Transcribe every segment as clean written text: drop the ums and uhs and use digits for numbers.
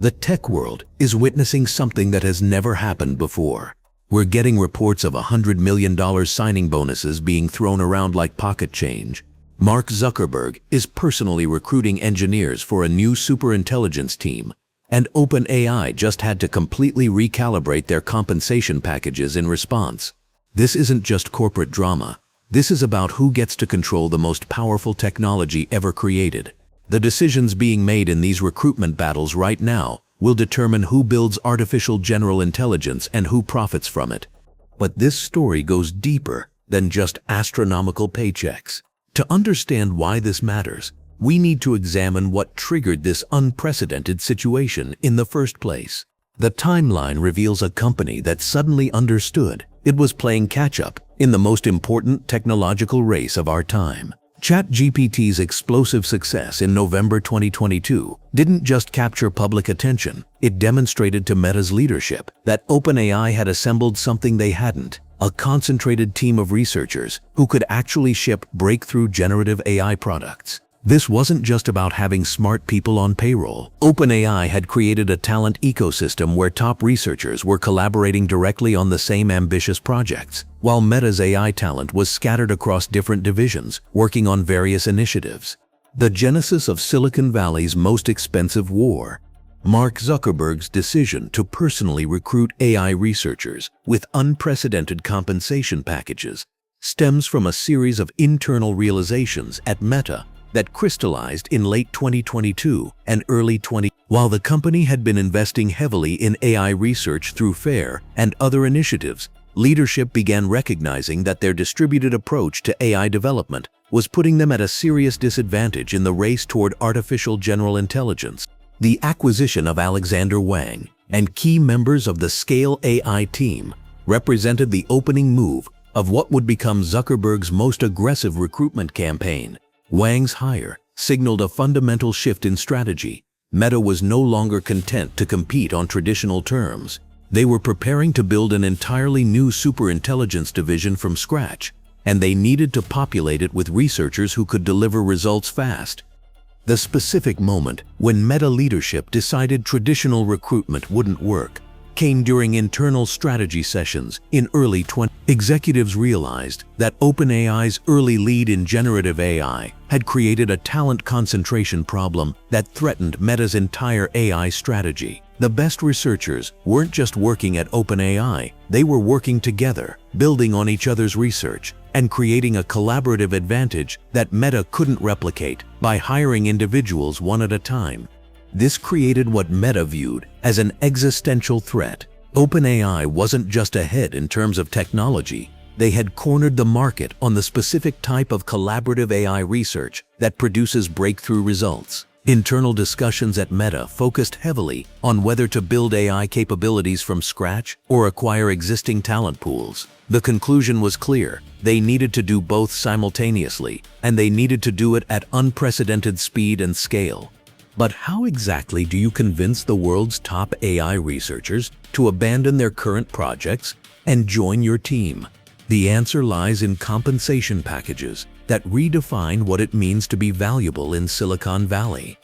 The tech world is witnessing something that has never happened before. We're getting reports of $100 million signing bonuses being thrown around like pocket change. Mark Zuckerberg is personally recruiting engineers for a new superintelligence team, and OpenAI just had to completely recalibrate their compensation packages in response. This isn't just corporate drama. This is about who gets to control the most powerful technology ever created. The decisions being made in these recruitment battles right now will determine who builds artificial general intelligence and who profits from it. But this story goes deeper than just astronomical paychecks. To understand why this matters, we need to examine what triggered this unprecedented situation in the first place. The timeline reveals a company that suddenly understood it was playing catch-up in the most important technological race of our time. ChatGPT's explosive success in November 2022 didn't just capture public attention, it demonstrated to Meta's leadership that OpenAI had assembled something they hadn't: a concentrated team of researchers who could actually ship breakthrough generative AI products. This wasn't just about having smart people on payroll. OpenAI had created a talent ecosystem where top researchers were collaborating directly on the same ambitious projects, while Meta's AI talent was scattered across different divisions, working on various initiatives. The genesis of Silicon Valley's most expensive war. Mark Zuckerberg's decision to personally recruit AI researchers with unprecedented compensation packages stems from a series of internal realizations at Meta that crystallized in late 2022 and early 2020. While the company had been investing heavily in AI research through FAIR and other initiatives, leadership began recognizing that their distributed approach to AI development was putting them at a serious disadvantage in the race toward artificial general intelligence. The acquisition of Alexander Wang and key members of the Scale AI team represented the opening move of what would become Zuckerberg's most aggressive recruitment campaign. Wang's hire signaled a fundamental shift in strategy. Meta was no longer content to compete on traditional terms. They were preparing to build an entirely new superintelligence division from scratch, and they needed to populate it with researchers who could deliver results fast. The specific moment when Meta leadership decided traditional recruitment wouldn't work came during internal strategy sessions in early 2020. Executives realized that OpenAI's early lead in generative AI had created a talent concentration problem that threatened Meta's entire AI strategy. The best researchers weren't just working at OpenAI, they were working together, building on each other's research, and creating a collaborative advantage that Meta couldn't replicate by hiring individuals one at a time. This created what Meta viewed as an existential threat. OpenAI wasn't just ahead in terms of technology, they had cornered the market on the specific type of collaborative AI research that produces breakthrough results. Internal discussions at Meta focused heavily on whether to build AI capabilities from scratch or acquire existing talent pools. The conclusion was clear: they needed to do both simultaneously, and they needed to do it at unprecedented speed and scale. But how exactly do you convince the world's top AI researchers to abandon their current projects and join your team? The answer lies in compensation packages that redefine what it means to be valuable in Silicon Valley.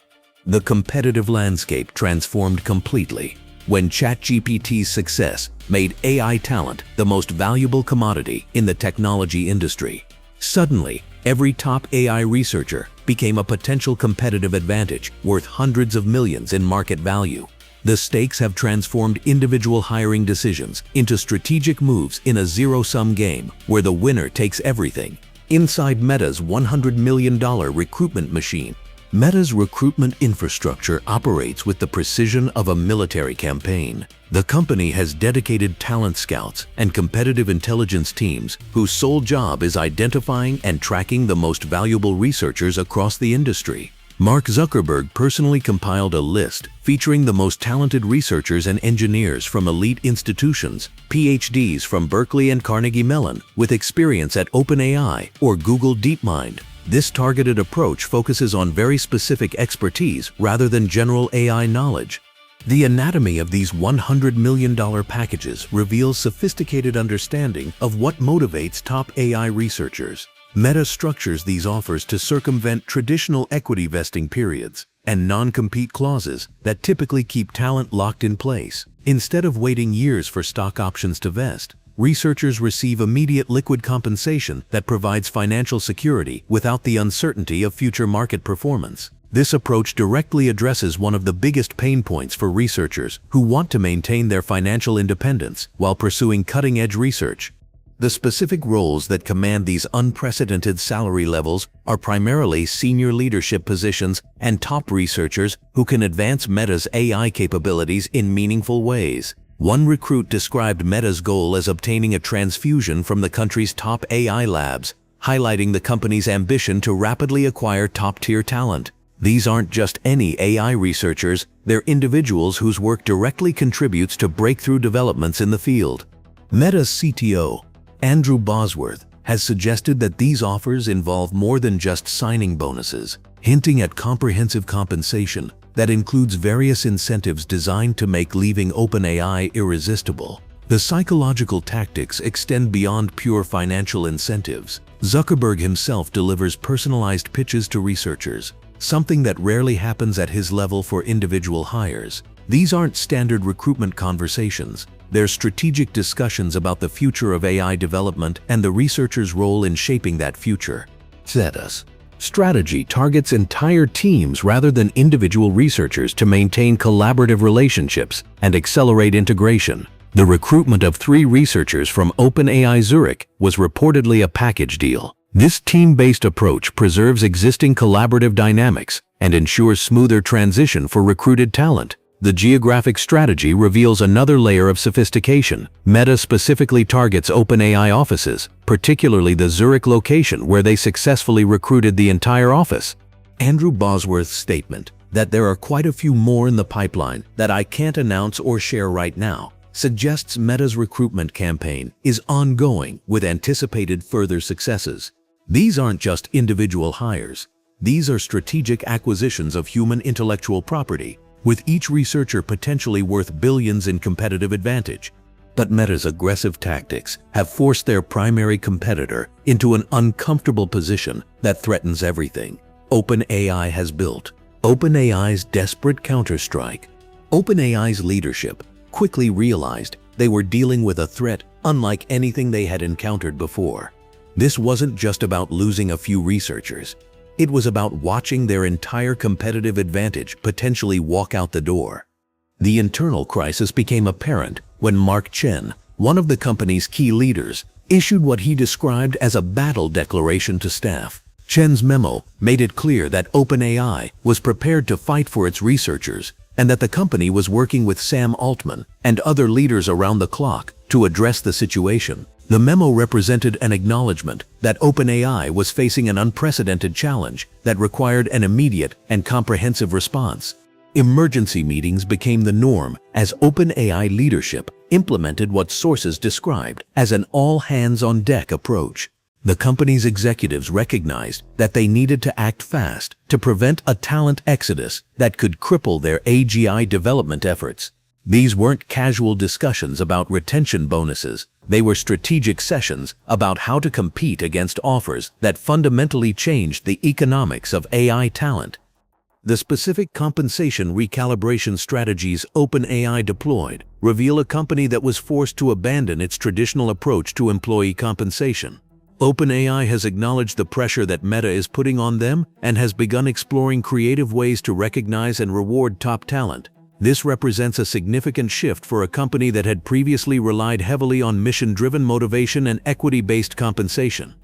The competitive landscape transformed completely when ChatGPT's success made AI talent the most valuable commodity in the technology industry. Suddenly, every top AI researcher became a potential competitive advantage worth hundreds of millions in market value. The stakes have transformed individual hiring decisions into strategic moves in a zero-sum game where the winner takes everything. Inside Meta's $100 million recruitment machine, Meta's recruitment infrastructure operates with the precision of a military campaign. The company has dedicated talent scouts and competitive intelligence teams whose sole job is identifying and tracking the most valuable researchers across the industry. Mark Zuckerberg personally compiled a list featuring the most talented researchers and engineers from elite institutions, PhDs from Berkeley and Carnegie Mellon, with experience at OpenAI or Google DeepMind. This targeted approach focuses on very specific expertise rather than general AI knowledge. The anatomy of these $100 million packages reveals sophisticated understanding of what motivates top AI researchers. Meta structures these offers to circumvent traditional equity vesting periods. and non-compete clauses that typically keep talent locked in place. Instead of waiting years for stock options to vest, researchers receive immediate liquid compensation that provides financial security without the uncertainty of future market performance. This approach directly addresses one of the biggest pain points for researchers who want to maintain their financial independence while pursuing cutting-edge research. The specific roles that command these unprecedented salary levels are primarily senior leadership positions and top researchers who can advance Meta's AI capabilities in meaningful ways. One recruit described Meta's goal as obtaining a transfusion from the country's top AI labs, highlighting the company's ambition to rapidly acquire top-tier talent. These aren't just any AI researchers, they're individuals whose work directly contributes to breakthrough developments in the field. Meta's CTO, Andrew Bosworth, has suggested that these offers involve more than just signing bonuses, hinting at comprehensive compensation that includes various incentives designed to make leaving OpenAI irresistible. The psychological tactics extend beyond pure financial incentives. Zuckerberg himself delivers personalized pitches to researchers, something that rarely happens at his level for individual hires. These aren't standard recruitment conversations. They're strategic discussions about the future of AI development and the researcher's role in shaping that future. Status. Strategy targets entire teams rather than individual researchers to maintain collaborative relationships and accelerate integration. The recruitment of 3 researchers from OpenAI Zurich was reportedly a package deal. This team-based approach preserves existing collaborative dynamics and ensures smoother transition for recruited talent. The geographic strategy reveals another layer of sophistication. Meta specifically targets OpenAI offices, particularly the Zurich location where they successfully recruited the entire office. Andrew Bosworth's statement that there are quite a few more in the pipeline that I can't announce or share right now suggests Meta's recruitment campaign is ongoing with anticipated further successes. These aren't just individual hires. These are strategic acquisitions of human intellectual property, with each researcher potentially worth billions in competitive advantage. But Meta's aggressive tactics have forced their primary competitor into an uncomfortable position that threatens everything OpenAI has built. OpenAI's desperate counterstrike. OpenAI's leadership quickly realized they were dealing with a threat unlike anything they had encountered before. This wasn't just about losing a few researchers. It was about watching their entire competitive advantage potentially walk out the door. The internal crisis became apparent when Mark Chen, one of the company's key leaders, issued what he described as a battle declaration to staff. Chen's memo made it clear that OpenAI was prepared to fight for its researchers and that the company was working with Sam Altman and other leaders around the clock to address the situation. The memo represented an acknowledgement that OpenAI was facing an unprecedented challenge that required an immediate and comprehensive response. Emergency meetings became the norm as OpenAI leadership implemented what sources described as an all-hands-on-deck approach. The company's executives recognized that they needed to act fast to prevent a talent exodus that could cripple their AGI development efforts. These weren't casual discussions about retention bonuses. They were strategic sessions about how to compete against offers that fundamentally changed the economics of AI talent. The specific compensation recalibration strategies OpenAI deployed reveal a company that was forced to abandon its traditional approach to employee compensation. OpenAI has acknowledged the pressure that Meta is putting on them and has begun exploring creative ways to recognize and reward top talent. This represents a significant shift for a company that had previously relied heavily on mission-driven motivation and equity-based compensation.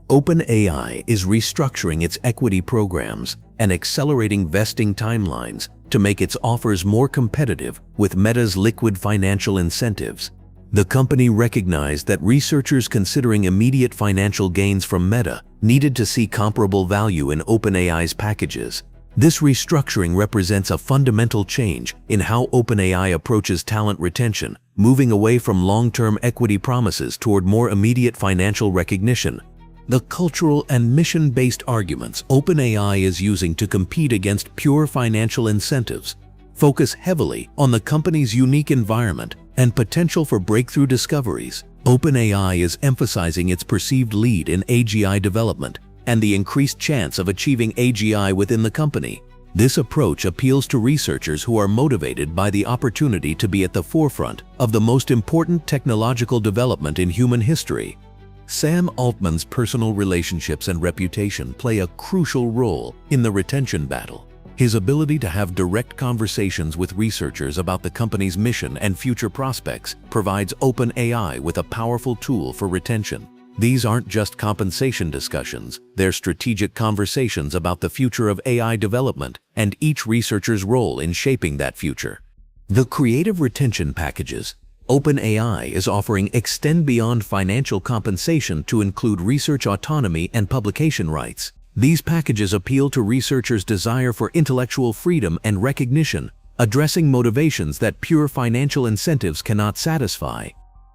OpenAI is restructuring its equity programs and accelerating vesting timelines to make its offers more competitive with Meta's liquid financial incentives. The company recognized that researchers considering immediate financial gains from Meta needed to see comparable value in OpenAI's packages. This restructuring represents a fundamental change in how OpenAI approaches talent retention, moving away from long-term equity promises toward more immediate financial recognition. The cultural and mission-based arguments OpenAI is using to compete against pure financial incentives focus heavily on the company's unique environment and potential for breakthrough discoveries. OpenAI is emphasizing its perceived lead in AGI development and the increased chance of achieving AGI within the company. This approach appeals to researchers who are motivated by the opportunity to be at the forefront of the most important technological development in human history. Sam Altman's personal relationships and reputation play a crucial role in the retention battle. His ability to have direct conversations with researchers about the company's mission and future prospects provides OpenAI with a powerful tool for retention. These aren't just compensation discussions, they're strategic conversations about the future of AI development and each researcher's role in shaping that future. The creative retention packages OpenAI is offering extend beyond financial compensation to include research autonomy and publication rights. These packages appeal to researchers' desire for intellectual freedom and recognition, addressing motivations that pure financial incentives cannot satisfy.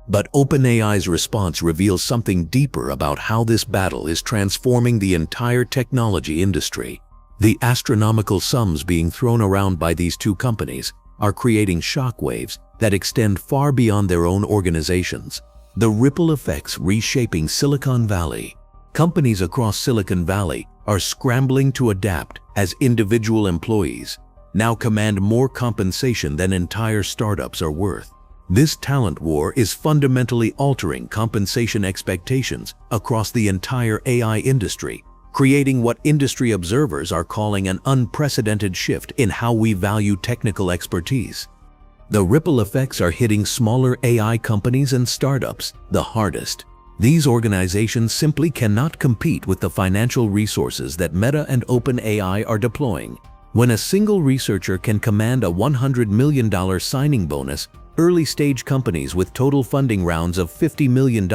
But OpenAI's response reveals something deeper about how this battle is transforming the entire technology industry. The astronomical sums being thrown around by these two companies are creating shockwaves that extend far beyond their own organizations. The ripple effects reshaping Silicon Valley. Companies across Silicon Valley are scrambling to adapt as individual employees now command more compensation than entire startups are worth. This talent war is fundamentally altering compensation expectations across the entire AI industry, creating what industry observers are calling an unprecedented shift in how we value technical expertise. The ripple effects are hitting smaller AI companies and startups the hardest. These organizations simply cannot compete with the financial resources that Meta and OpenAI are deploying. When a single researcher can command a $100 million signing bonus, early-stage companies with total funding rounds of $50 million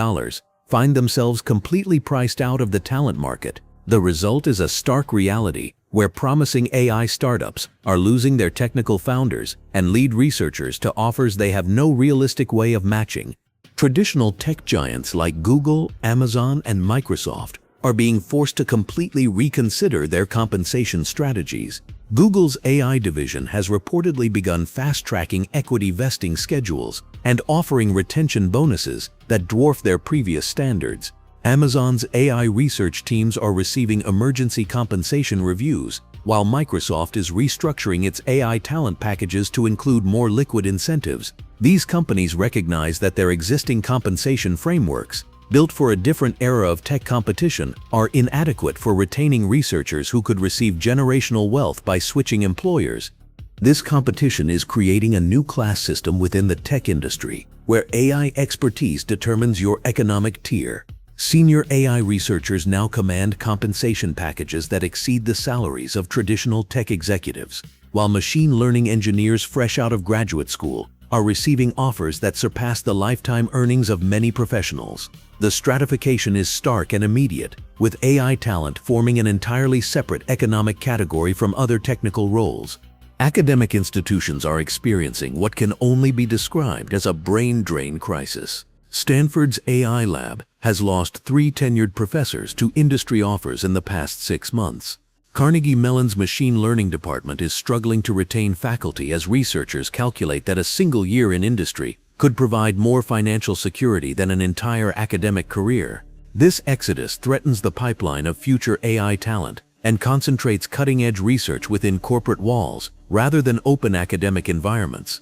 find themselves completely priced out of the talent market. The result is a stark reality where promising AI startups are losing their technical founders and lead researchers to offers they have no realistic way of matching. Traditional tech giants like Google, Amazon, and Microsoft are being forced to completely reconsider their compensation strategies. Google's AI division has reportedly begun fast-tracking equity vesting schedules and offering retention bonuses that dwarf their previous standards. Amazon's AI research teams are receiving emergency compensation reviews, while Microsoft is restructuring its AI talent packages to include more liquid incentives. These companies recognize that their existing compensation frameworks, built for a different era of tech competition, are inadequate for retaining researchers who could receive generational wealth by switching employers. This competition is creating a new class system within the tech industry, where AI expertise determines your economic tier. Senior AI researchers now command compensation packages that exceed the salaries of traditional tech executives, while machine learning engineers fresh out of graduate school are receiving offers that surpass the lifetime earnings of many professionals. The stratification is stark and immediate, with AI talent forming an entirely separate economic category from other technical roles. Academic institutions are experiencing what can only be described as a brain drain crisis. Stanford's AI lab has lost 3 tenured professors to industry offers in the past 6 months. Carnegie Mellon's machine learning department is struggling to retain faculty as researchers calculate that a single year in industry could provide more financial security than an entire academic career. This exodus threatens the pipeline of future AI talent and concentrates cutting-edge research within corporate walls rather than open academic environments.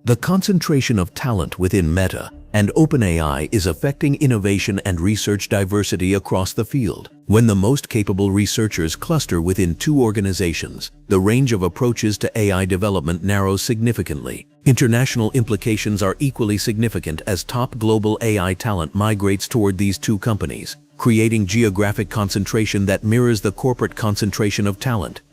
The concentration of talent within Meta and OpenAI is affecting innovation and research diversity across the field. When the most capable researchers cluster within 2 organizations, the range of approaches to AI development narrows significantly. International implications are equally significant as top global AI talent migrates toward these 2 companies, creating geographic concentration that mirrors the corporate concentration of talent.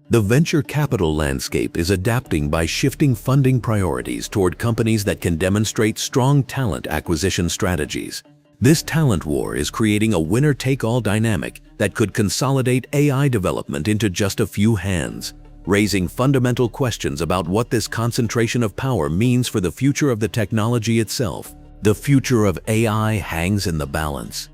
The venture capital landscape is adapting by shifting funding priorities toward companies that can demonstrate strong talent acquisition strategies. This talent war is creating a winner-take-all dynamic that could consolidate AI development into just a few hands, raising fundamental questions about what this concentration of power means for the future of the technology itself. The future of AI hangs in the balance.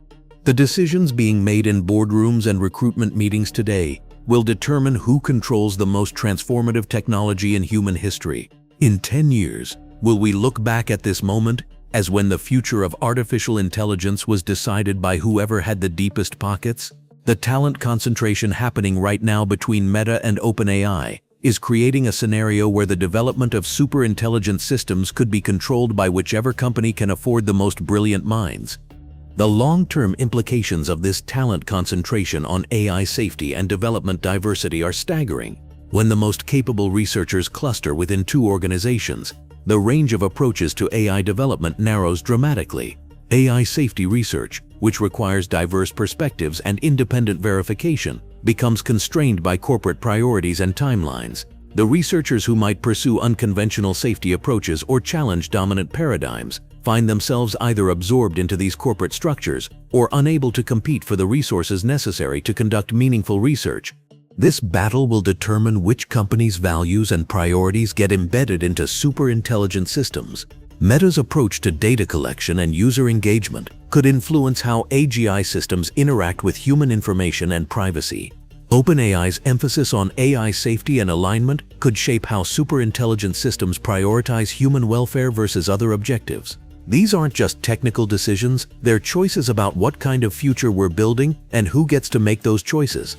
The decisions being made in boardrooms and recruitment meetings today will determine who controls the most transformative technology in human history. In 10 years, will we look back at this moment as when the future of artificial intelligence was decided by whoever had the deepest pockets? The talent concentration happening right now between Meta and OpenAI is creating a scenario where the development of super-intelligent systems could be controlled by whichever company can afford the most brilliant minds. The long-term implications of this talent concentration on AI safety and development diversity are staggering. When the most capable researchers cluster within two organizations, the range of approaches to AI development narrows dramatically. AI safety research, which requires diverse perspectives and independent verification, becomes constrained by corporate priorities and timelines. The researchers who might pursue unconventional safety approaches or challenge dominant paradigms find themselves either absorbed into these corporate structures or unable to compete for the resources necessary to conduct meaningful research. This battle will determine which companies' values and priorities get embedded into super-intelligent systems. Meta's approach to data collection and user engagement could influence how AGI systems interact with human information and privacy. OpenAI's emphasis on AI safety and alignment could shape how super-intelligent systems prioritize human welfare versus other objectives. These aren't just technical decisions, they're choices about what kind of future we're building and who gets to make those choices.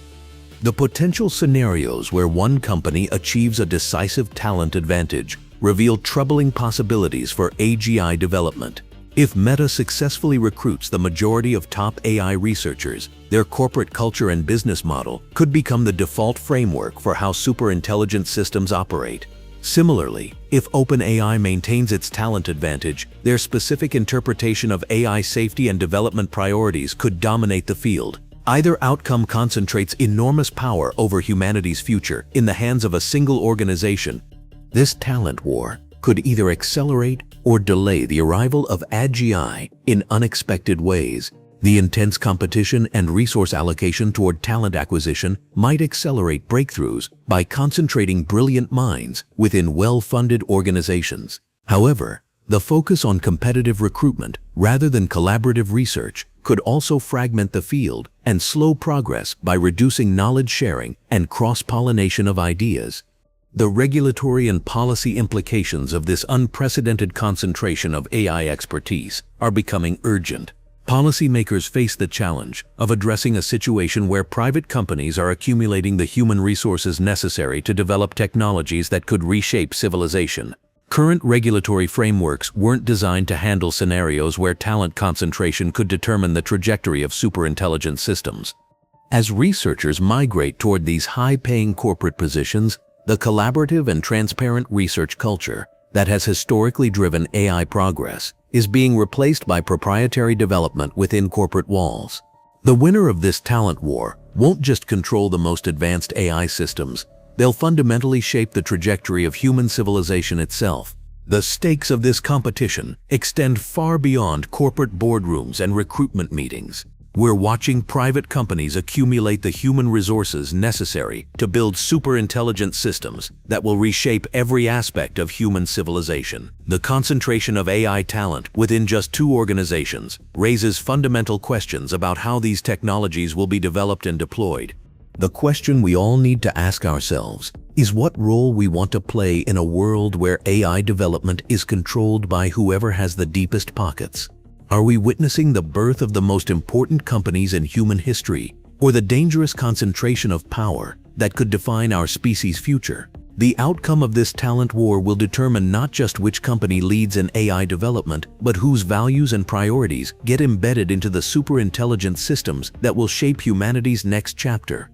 The potential scenarios where one company achieves a decisive talent advantage reveal troubling possibilities for AGI development. If Meta successfully recruits the majority of top AI researchers, their corporate culture and business model could become the default framework for how super-intelligent systems operate. Similarly, if OpenAI maintains its talent advantage, their specific interpretation of AI safety and development priorities could dominate the field. Either outcome concentrates enormous power over humanity's future in the hands of a single organization. This talent war could either accelerate or delay the arrival of AGI in unexpected ways. The intense competition and resource allocation toward talent acquisition might accelerate breakthroughs by concentrating brilliant minds within well-funded organizations. However, the focus on competitive recruitment rather than collaborative research could also fragment the field and slow progress by reducing knowledge sharing and cross-pollination of ideas. The regulatory and policy implications of this unprecedented concentration of AI expertise are becoming urgent. Policymakers face the challenge of addressing a situation where private companies are accumulating the human resources necessary to develop technologies that could reshape civilization. Current regulatory frameworks weren't designed to handle scenarios where talent concentration could determine the trajectory of superintelligent systems. As researchers migrate toward these high-paying corporate positions, the collaborative and transparent research culture that has historically driven AI progress is being replaced by proprietary development within corporate walls. The winner of this talent war won't just control the most advanced AI systems, they'll fundamentally shape the trajectory of human civilization itself. The stakes of this competition extend far beyond corporate boardrooms and recruitment meetings. We're watching private companies accumulate the human resources necessary to build super-intelligent systems that will reshape every aspect of human civilization. The concentration of AI talent within just two organizations raises fundamental questions about how these technologies will be developed and deployed. The question we all need to ask ourselves is what role we want to play in a world where AI development is controlled by whoever has the deepest pockets. Are we witnessing the birth of the most important companies in human history, or the dangerous concentration of power that could define our species' future? The outcome of this talent war will determine not just which company leads in AI development, but whose values and priorities get embedded into the super-intelligent systems that will shape humanity's next chapter.